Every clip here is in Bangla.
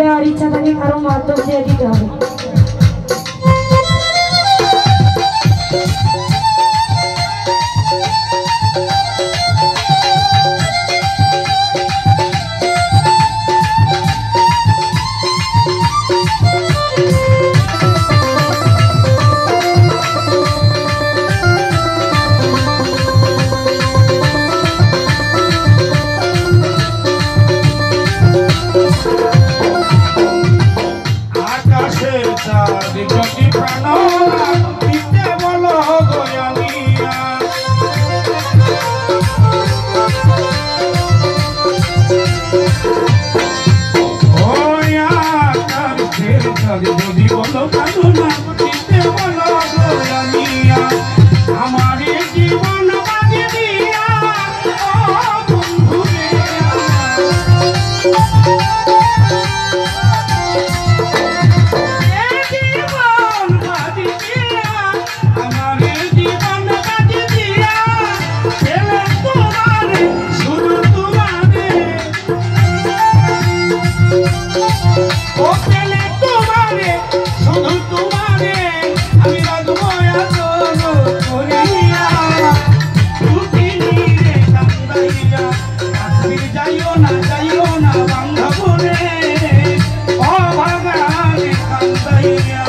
দেওয়ার ইচ্ছা থাকে কারো মাধ্যম দিয়ে দিতে হবে। যদি বলো কারো না দিতে বলো গোয়ানিয়া আমার জীবন বাজি দিয়া বন্ধু জীবন বাজি দিয়া আমার জীবন বাজি দিয়া ছেলে তোমারে শুধু তোমারে ও ছেলে তোমারে শুধু তোমারে আমি রাখবো এত করিয়া তুমি নিরে কান্দাইয়া কাশ্মীর যাইও না বাংলা বলে অভাগানে কান্দাইয়া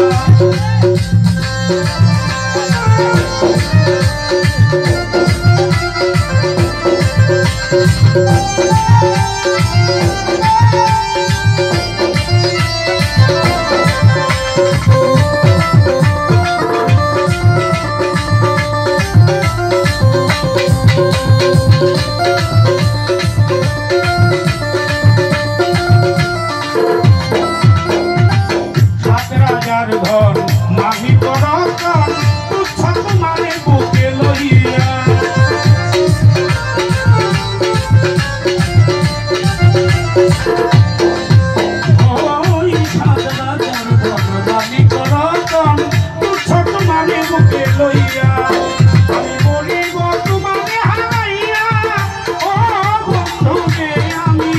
ঘর মাহি করতন তুচ্ছ তোমারে বুকে লইয়া ওই ৭,০০০ ঘর মাহি করতন তুচ্ছ তোমারে বুকে লইয়া আমি বলিব তোমারে হারাইয়া ও বন্ধু রে আমি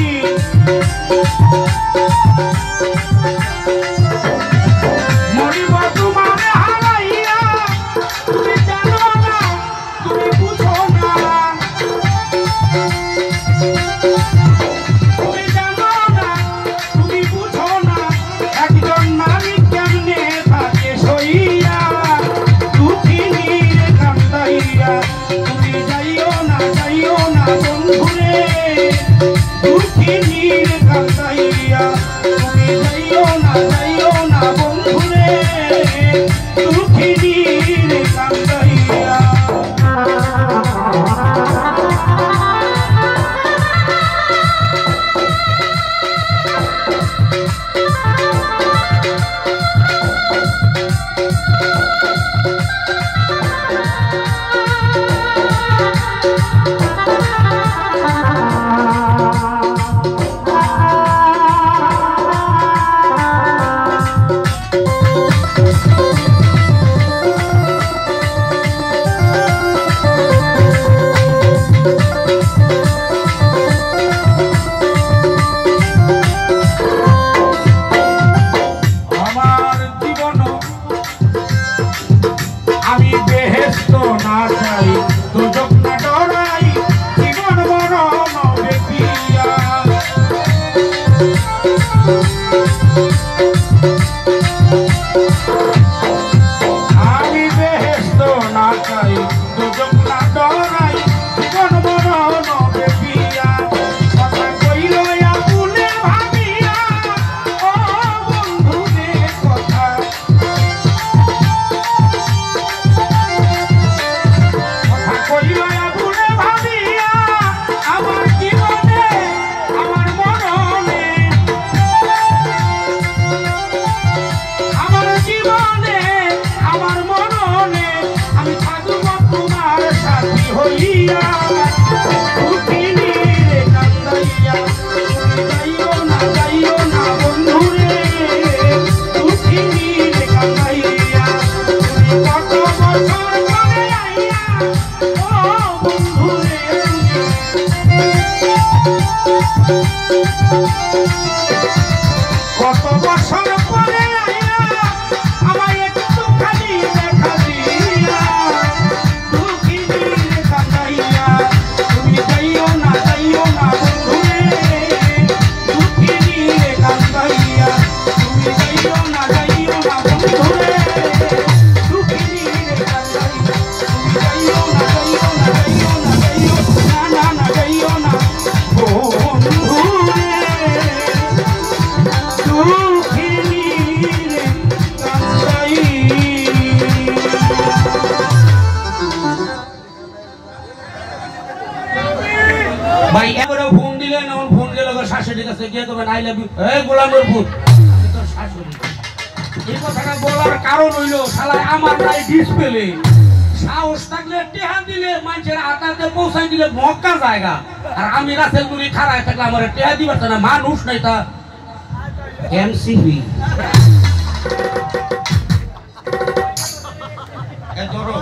জীবন বছর পরে আইয়া আমায় একটু খালি দেখা দিয়া দুঃখিনী রে কান্দাইয়া তুমি যাইও না বন্ধুরে দুঃখিনী রে কান্দাইয়া তুমি যাইও না বন্ধুরে দুঃখিনী রে কান্দাইয়া তুমি যাইও না যাইও না বন্ধুরে দুঃখিনী রে ভাই এবারে ফোন দিলেন ফোন দিলে শাশুড়ির কাছে গিয়ে করবেন আই লাভ ইউ এই গোলামের ভূত তোর শাশুড়ি এই কথাটা বলার কারণ হইল শালায় আমার নাই ডিসপ্লে সাহস থাকলে টেহা দিলে মানুষের হাতাতে পৌঁছাই দিলে মক্কা জায়গা আর আমি রাসেল মুনি খাড়ায় থাকলে আমার টেহা দিবার না মানুষ নাই তা এমসিপি এ ধরো